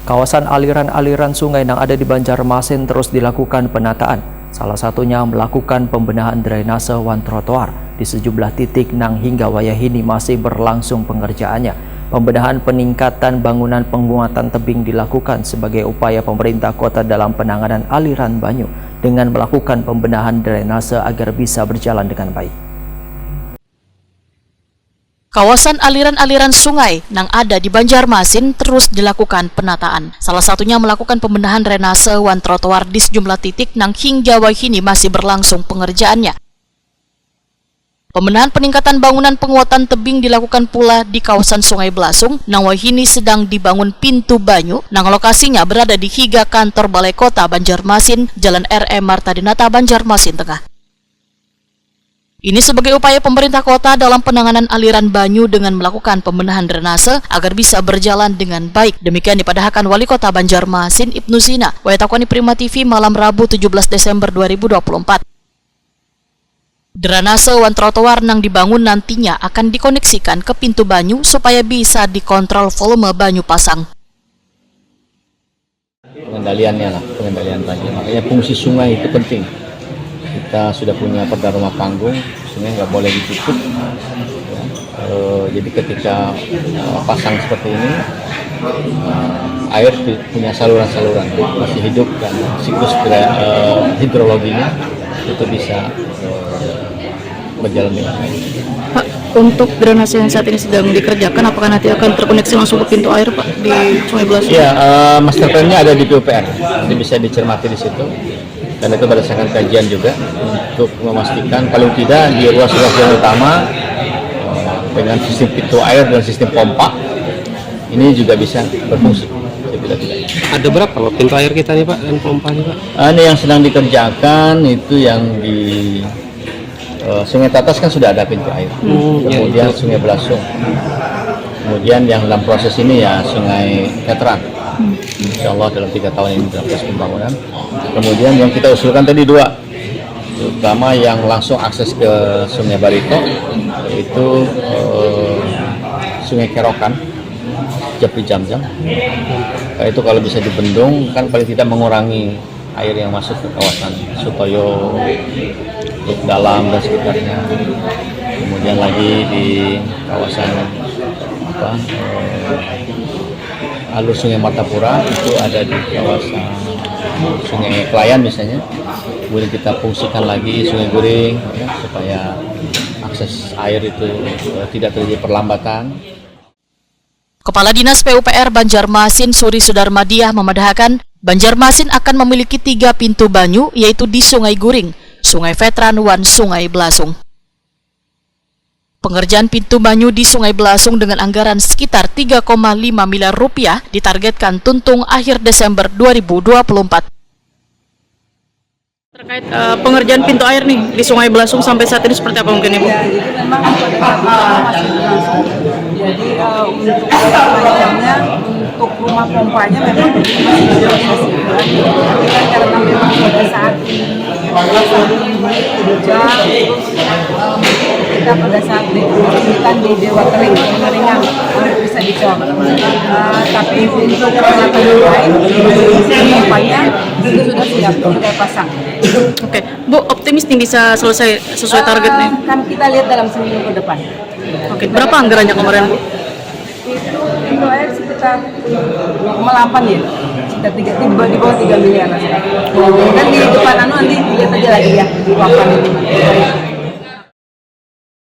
Kawasan aliran-aliran sungai yang ada di Banjarmasin terus dilakukan penataan. Salah satunya melakukan pembenahan drainase wan trotoar di sejumlah titik nang hingga wayahini masih berlangsung pengerjaannya. Pembenahan peningkatan bangunan penguatan tebing dilakukan sebagai upaya pemerintah kota dalam penanganan aliran banyu dengan melakukan pembenahan drainase agar bisa berjalan dengan baik. Kawasan aliran-aliran sungai yang ada di Banjarmasin terus dilakukan penataan. Salah satunya melakukan pembenahan drainase wan trotoar di sejumlah titik yang hingga wayahini masih berlangsung pengerjaannya. Pembenahan peningkatan bangunan penguatan tebing dilakukan pula di kawasan Sungai Belasung, nang wayahini sedang dibangun pintu banyu, nang lokasinya berada di higa kantor Balai Kota Banjarmasin, Jalan R.E. Marta Dinata, Banjarmasin Tengah. Ini sebagai upaya pemerintah kota dalam penanganan aliran banyu dengan melakukan pembenahan drainase agar bisa berjalan dengan baik. Demikian dipadahkan Wali Kota Banjarmasin Ibnu Zina, Wayatakoni Prima TV malam Rabu 17 Desember 2024. Drainase wan trotoar yang dibangun nantinya akan dikoneksikan ke pintu banyu supaya bisa dikontrol volume banyu pasang. Pengendalian banjir. Makanya fungsi sungai itu penting. Kita sudah punya perda rumah panggung, sungai nggak boleh ditutup. Jadi ketika pasang seperti ini, air punya saluran-saluran masih hidup dan siklus hidrologinya itu bisa berjalan dengan baik. Pak, untuk drainase yang saat ini sedang dikerjakan, apakah nanti akan terkoneksi langsung ke pintu air, Pak, di Sungai Belasung? Iya, master plan-nya ada di PUPR, jadi bisa dicermati di situ. Dan itu berdasarkan kajian juga untuk memastikan paling tidak di ruas-ruas yang utama dengan sistem pintu air dan sistem pompa ini juga bisa berfungsi. Ada berapa Pak pintu air kita nih Pak dan pompanya Pak? Ini yang sedang dikerjakan itu yang di Sungai Tatas kan sudah ada pintu air, kemudian Sungai Belasung, kemudian yang dalam proses ini ya Sungai Veteran. Insya Allah dalam 3 tahun ini dalam proses pembangunan. Kemudian yang kita usulkan tadi 2, terutama yang langsung akses ke Sungai Barito, yaitu Sungai Kerokan, Japi Jam-Jam. Itu kalau bisa dibendung kan paling tidak mengurangi air yang masuk ke kawasan Sutoyo, Teluk Dalam dan sekitarnya. Kemudian lagi di kawasan alur Sungai Martapura itu ada di kawasan Sungai Klayan misalnya. Kemudian kita fungsikan lagi Sungai Guring ya, supaya akses air itu tidak terjadi perlambatan. Kepala Dinas PUPR Banjarmasin Suri Sudarmadiah memedahkan Banjarmasin akan memiliki 3 pintu banyu, yaitu di Sungai Guring, Sungai Veteran, dan Sungai Belasung. Pengerjaan pintu banyu di Sungai Belasung dengan anggaran sekitar 3,5 miliar rupiah ditargetkan tuntung akhir Desember 2024. Terkait pengerjaan pintu air nih di Sungai Belasung sampai saat ini seperti apa mungkin Ibu? Ya, jadi memang masih berlangsung. Jadi untuk pengerjaannya, untuk rumah pompanya memang masih direalisasikan. Tapi kan karena memang pada saat ini hujan, kita pada saat ini kan di Dewa Kering, pengeringan bisa dicor. Tapi untuk peralatan yang lain, pompanya itu sudah siap, sudah pasang. Oke, Bu, optimis nih bisa selesai sesuai target nih? Kan kita lihat dalam seminggu ke depan. Oke, berapa anggarannya kemarin, Bu? Itu pintu air sekitar 2,8 ya, sekitar di bawah 3 miliar. Dan di depan nanti lihat aja lagi ya, di papan itu.